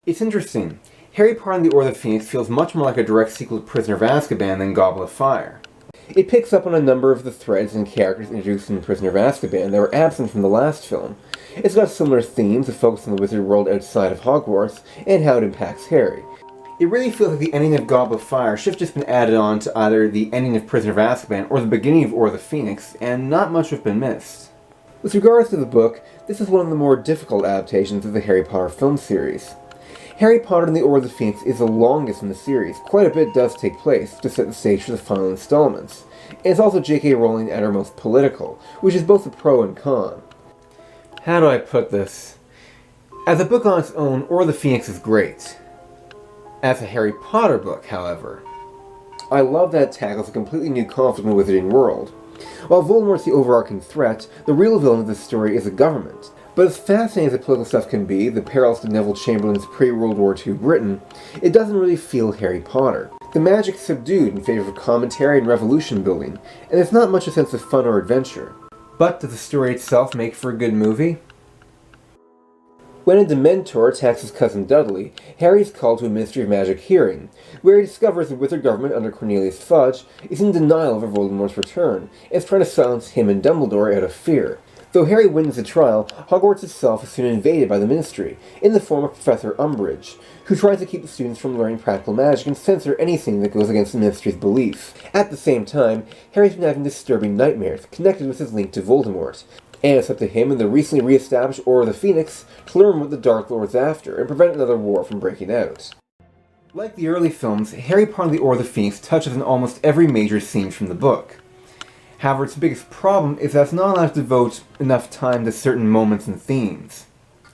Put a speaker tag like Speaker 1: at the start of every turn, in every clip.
Speaker 1: It's interesting. Harry Potter and the Order of the Phoenix feels much more like a direct sequel to Prisoner of Azkaban than Goblet of Fire. It picks up on a number of the threads and characters introduced in Prisoner of Azkaban that were absent from the last film. It's got similar themes that focus on the wizard world outside of Hogwarts and how it impacts Harry. It really feels like the ending of Goblet of Fire should have just been added on to either the ending of Prisoner of Azkaban or the beginning of Order of the Phoenix, and not much would have been missed. With regards to the book, this is one of the more difficult adaptations of the Harry Potter film series. Harry Potter and the Order of the Phoenix is the longest in the series. Quite a bit does take place to set the stage for the final installments. And it's also J.K. Rowling at her most political, which is both a pro and con. How do I put this? As a book on its own, Order of the Phoenix is great. As a Harry Potter book, however, I love that it tackles a completely new conflict in the wizarding world. While Voldemort's the overarching threat, the real villain of this story is the government. But as fascinating as the political stuff can be, the parallels to Neville Chamberlain's pre-World War II Britain, it doesn't really feel Harry Potter. The magic's subdued in favor of commentary and revolution building, and there's not much a sense of fun or adventure. But does the story itself make for a good movie? When a Dementor attacks his cousin Dudley, Harry is called to a Ministry of Magic hearing, where he discovers the wizard government under Cornelius Fudge is in denial of Voldemort's return, and is trying to silence him and Dumbledore out of fear. Though Harry wins the trial, Hogwarts itself is soon invaded by the Ministry, in the form of Professor Umbridge, who tries to keep the students from learning practical magic and censor anything that goes against the Ministry's beliefs. At the same time, Harry's been having disturbing nightmares connected with his link to Voldemort, and it's up to him and the recently re-established Order of the Phoenix to learn what the Dark Lord's after and prevent another war from breaking out. Like the early films, Harry Potter and the Order of the Phoenix touches on almost every major theme from the book. However, its biggest problem is that it's not allowed to devote enough time to certain moments and themes.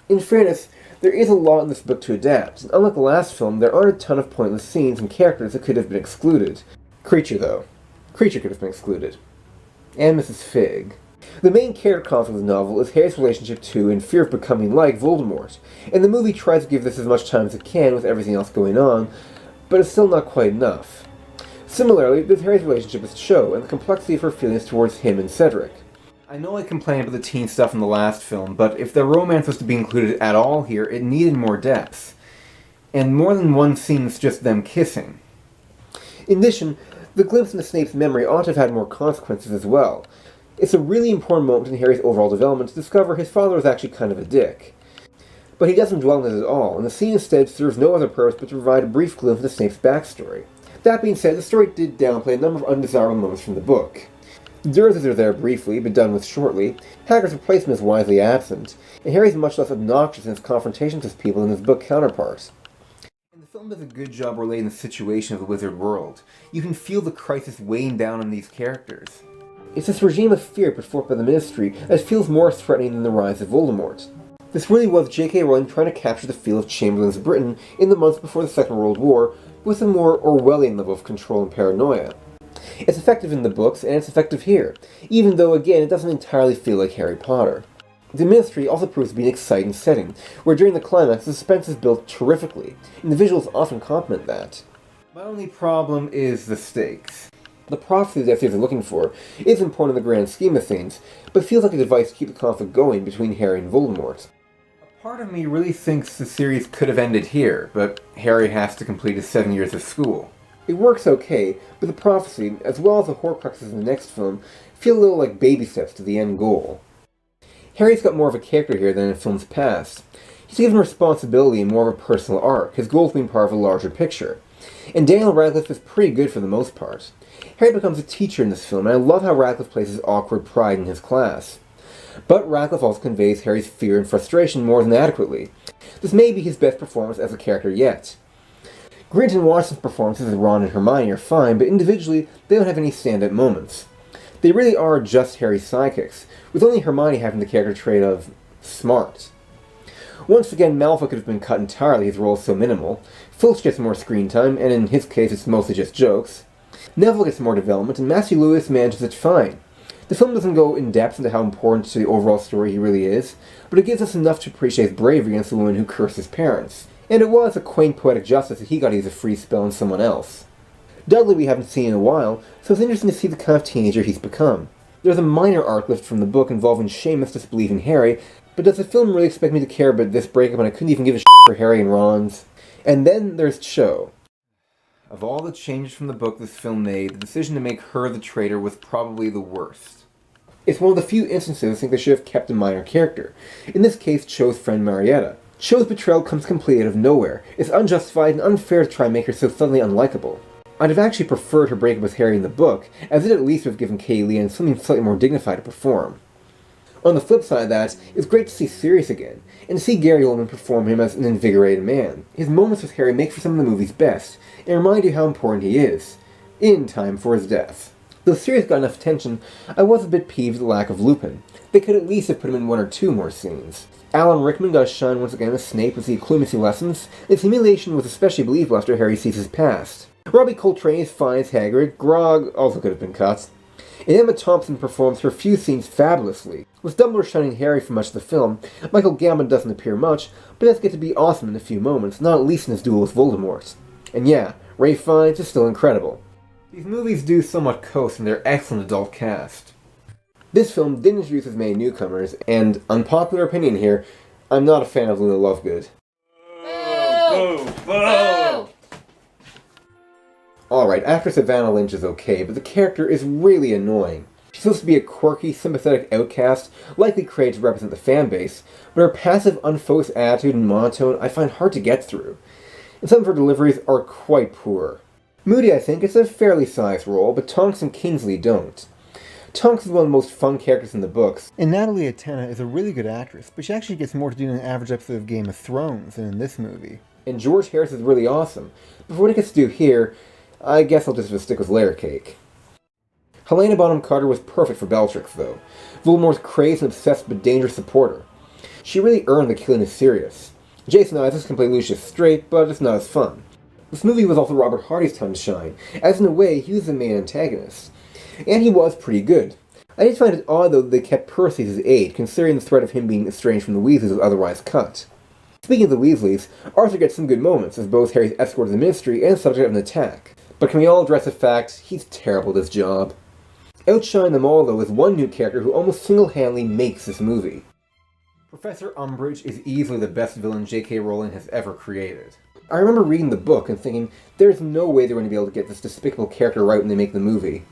Speaker 1: In fairness, there is a lot in this book to adapt, and unlike the last film, there aren't a ton of pointless scenes and characters that could have been excluded. Kreacher, though. Kreacher could have been excluded. And Mrs. Fig. The main character conflict of the novel is Harry's relationship to and fear of becoming like Voldemort, and the movie tries to give this as much time as it can with everything else going on, but it's still not quite enough. Similarly, there's Harry's relationship with Cho and the complexity of her feelings towards him and Cedric. I know I complained about the teen stuff in the last film, but if the romance was to be included at all here, it needed more depth. And more than one scene is just them kissing. In addition, the glimpse into Snape's memory ought to have had more consequences as well. It's a really important moment in Harry's overall development to discover his father was actually kind of a dick. But he doesn't dwell on it at all, and the scene instead serves no other purpose but to provide a brief glimpse into Snape's backstory. That being said, the story did downplay a number of undesirable moments from the book. The Dursleys are there briefly, but done with shortly. Hagrid's replacement is wisely absent, and Harry's much less obnoxious in his confrontations with people than his book counterpart. And the film does a good job relating the situation of the wizard world. You can feel the crisis weighing down on these characters. It's this regime of fear put forth by the Ministry that feels more threatening than the rise of Voldemort. This really was J.K. Rowling trying to capture the feel of Chamberlain's Britain in the months before the Second World War, with a more Orwellian level of control and paranoia. It's effective in the books, and it's effective here, even though, again, it doesn't entirely feel like Harry Potter. The Ministry also proves to be an exciting setting, where during the climax the suspense is built terrifically, and the visuals often complement that. My only problem is the stakes. The prophecy the FDs are looking for is important in the grand scheme of things, but feels like a device to keep the conflict going between Harry and Voldemort. Part of me really thinks the series could have ended here, but Harry has to complete his 7 years of school. It works okay, but the prophecy, as well as the Horcruxes in the next film, feel a little like baby steps to the end goal. Harry's got more of a character here than in films past. He's given responsibility and more of a personal arc, his goals being part of a larger picture. And Daniel Radcliffe is pretty good for the most part. Harry becomes a teacher in this film, and I love how Radcliffe plays his awkward pride in his class. But Radcliffe also conveys Harry's fear and frustration more than adequately. This may be his best performance as a character yet. Grint and Watson's performances as Ron and Hermione are fine, but individually, they don't have any stand-up moments. They really are just Harry's sidekicks, with only Hermione having the character trait of smart. Once again, Malfoy could have been cut entirely, his role is so minimal. Filch gets more screen time, and in his case it's mostly just jokes. Neville gets more development, and Matthew Lewis manages it fine. The film doesn't go in depth into how important to the overall story he really is, but it gives us enough to appreciate his bravery against the woman who cursed his parents. And it was a quaint poetic justice that he got to use a free spell on someone else. Dudley we haven't seen in a while, so it's interesting to see the kind of teenager he's become. There's a minor arc lift from the book involving Seamus disbelieving Harry, but does the film really expect me to care about this breakup when I couldn't even give a shit for Harry and Ron's? And then there's Cho. Of all the changes from the book this film made, the decision to make her the traitor was probably the worst. It's one of the few instances I think they should have kept a minor character. In this case, Cho's friend Marietta. Cho's betrayal comes completely out of nowhere. It's unjustified and unfair to try and make her so suddenly unlikable. I'd have actually preferred her breakup with Harry in the book, as it at least would have given Kay Lee something slightly more dignified to perform. On the flip side of that, it's great to see Sirius again, and to see Gary Oldman perform him as an invigorated man. His moments with Harry make for some of the movie's best, and remind you how important he is, in time for his death. Though Sirius got enough attention, I was a bit peeved at the lack of Lupin. They could at least have put him in one or two more scenes. Alan Rickman got a shine once again as Snape with the diplomacy lessons. His humiliation was especially believable after Harry sees his past. Robbie Coltrane is fine as Hagrid. Grog also could have been cut. And Emma Thompson performs her few scenes fabulously. With Dumbledore shining Harry for much of the film, Michael Gambon doesn't appear much, but does get to be awesome in a few moments, not least in his duel with Voldemort. And yeah, Ralph Fiennes is still incredible. These movies do somewhat coast in their excellent adult cast. This film didn't introduce as many newcomers, and, unpopular opinion here, I'm not a fan of Luna Lovegood.
Speaker 2: Boo! Boo! Boo!
Speaker 1: Alright, actress Savannah Lynch is okay, but the character is really annoying. She's supposed to be a quirky, sympathetic outcast, likely created to represent the fanbase, but her passive, unfocused attitude and monotone I find hard to get through, and some of her deliveries are quite poor. Moody, I think, is a fairly sized role, but Tonks and Kingsley don't. Tonks is one of the most fun characters in the books, and Natalie Attenna is a really good actress, but she actually gets more to do in an average episode of Game of Thrones than in this movie. And George Harris is really awesome, but for what it gets to do here, I guess I'll just stick with layer cake. Helena Bonham Carter was perfect for Bellatrix, though. Voldemort's crazed and obsessed but dangerous supporter. She really earned the killing of Sirius. Jason Isaacs can play Lucius straight, but it's not as fun. This movie was also Robert Hardy's time to shine, as in a way he was the main antagonist. And he was pretty good. I did find it odd, though, that they kept Percy as his aide, considering the threat of him being estranged from the Weasleys was otherwise cut. Speaking of the Weasleys, Arthur gets some good moments, as both Harry's escort of the Ministry and subject of an attack. But can we all address the fact he's terrible at his job? Outshine them all, though, is one new character who almost single-handedly makes this movie. Professor Umbridge is easily the best villain J.K. Rowling has ever created. I remember reading the book and thinking, there's no way they're going to be able to get this despicable character right when they make the movie.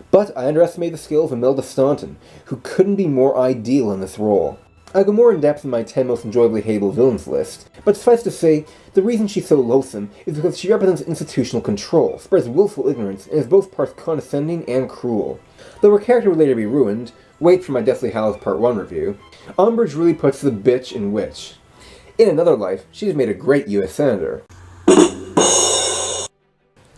Speaker 1: But I underestimate the skills of Imelda Staunton, who couldn't be more ideal in this role. I'll go more in depth in my 10 most enjoyably hateable villains list, but suffice to say, the reason she's so loathsome is because she represents institutional control, spreads willful ignorance, and is both parts condescending and cruel. Though her character would later be ruined, wait for my Deathly Hallows Part 1 review, Umbridge really puts the bitch in witch. In another life, she's made a great U.S. Senator.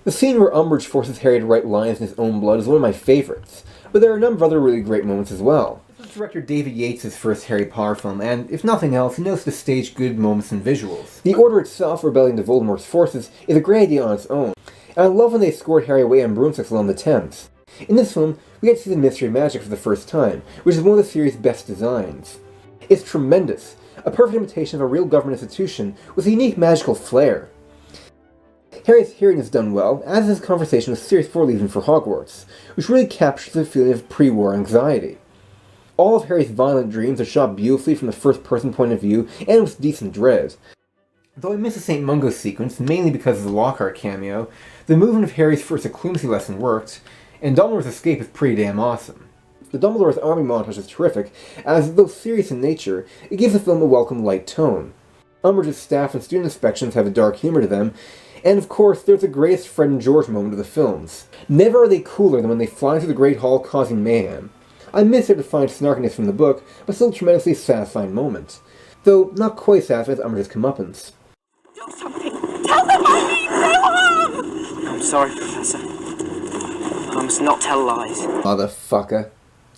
Speaker 1: The scene where Umbridge forces Harry to write lines in his own blood is one of my favorites, but there are a number of other really great moments as well. This was director David Yates' first Harry Potter film, and if nothing else, he knows to stage good moments and visuals. The Order itself, rebelling to Voldemort's forces, is a great idea on its own, and I love when they escort Harry away on broomsticks along the Thames. In this film, we get to see the Mystery of Magic for the first time, which is one of the series' best designs. It's tremendous, a perfect imitation of a real government institution with a unique magical flair. Harry's hearing is done well, as is his conversation with Sirius before leaving for Hogwarts, which really captures the feeling of pre-war anxiety. All of Harry's violent dreams are shot beautifully from the first-person point of view, and with decent dread. Though I miss the St. Mungo sequence, mainly because of the Lockhart cameo, the movement of Harry's first diplomacy lesson worked, and Dumbledore's escape is pretty damn awesome. The Dumbledore's army montage is terrific, as though serious in nature, it gives the film a welcome light tone. Umbridge's staff and student inspections have a dark humor to them, and of course, there's the greatest Fred and George moment of the films. Never are they cooler than when they fly through the Great Hall causing mayhem. I miss their defined snarkiness from the book, but still a tremendously satisfying moment. Though not quite satisfying as Umbridge's comeuppance.
Speaker 3: Do something! Tell them I mean no harm!
Speaker 4: I'm sorry, Professor. I must not tell lies.
Speaker 1: Motherfucker.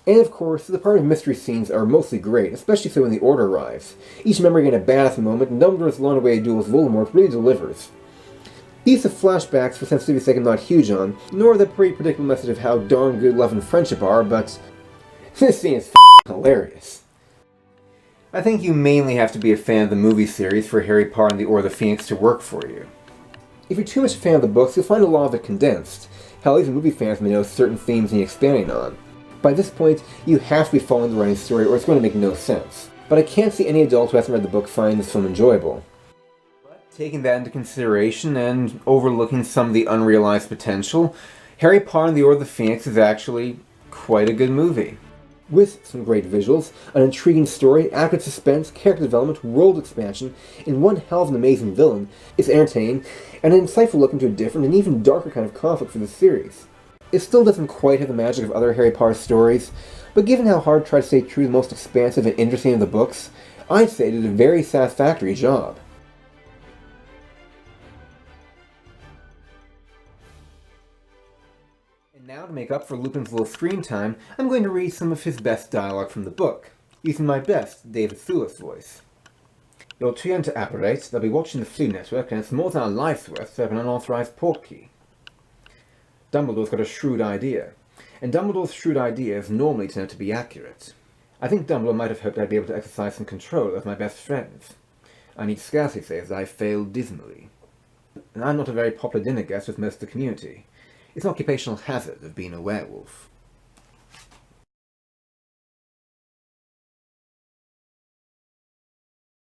Speaker 1: And of course, the part of mystery scenes are mostly great, especially so when the Order arrives. Each member getting a badass moment, and Dumbledore's long-away duel with Voldemort really delivers. These are flashbacks for sensitivity's sake I'm not huge on, nor the pretty predictable message of how darn good love and friendship are, but this scene is hilarious. I think you mainly have to be a fan of the movie series for Harry Potter and the Order of the Phoenix to work for you. If you're too much a fan of the books, you'll find a lot of it condensed. Hell, even movie fans may know certain themes need expanding on. By this point, you have to be following the running story or it's going to make no sense. But I can't see any adult who hasn't read the book finding this film enjoyable. But taking that into consideration and overlooking some of the unrealized potential, Harry Potter and the Order of the Phoenix is actually quite a good movie. With some great visuals, an intriguing story, acted suspense, character development, world expansion, and one hell of an amazing villain, it's entertaining and an insightful look into a different and even darker kind of conflict for the series. It still doesn't quite have the magic of other Harry Potter stories, but given how hard it tried to stay true to the most expansive and interesting of the books, I'd say it did a very satisfactory job. And now, to make up for Lupin's little screen time, I'm going to read some of his best dialogue from the book, using my best David Thewlis voice. You're trying to operate, they'll be watching the Flu Network, and it's more than our life's worth to have an unauthorized portkey. Dumbledore's got a shrewd idea, and Dumbledore's shrewd ideas normally turn out to be accurate. I think Dumbledore might have hoped I'd be able to exercise some control over my best friends. I need scarcely say that I failed dismally. And I'm not a very popular dinner guest with most of the community. It's an occupational hazard of being a werewolf.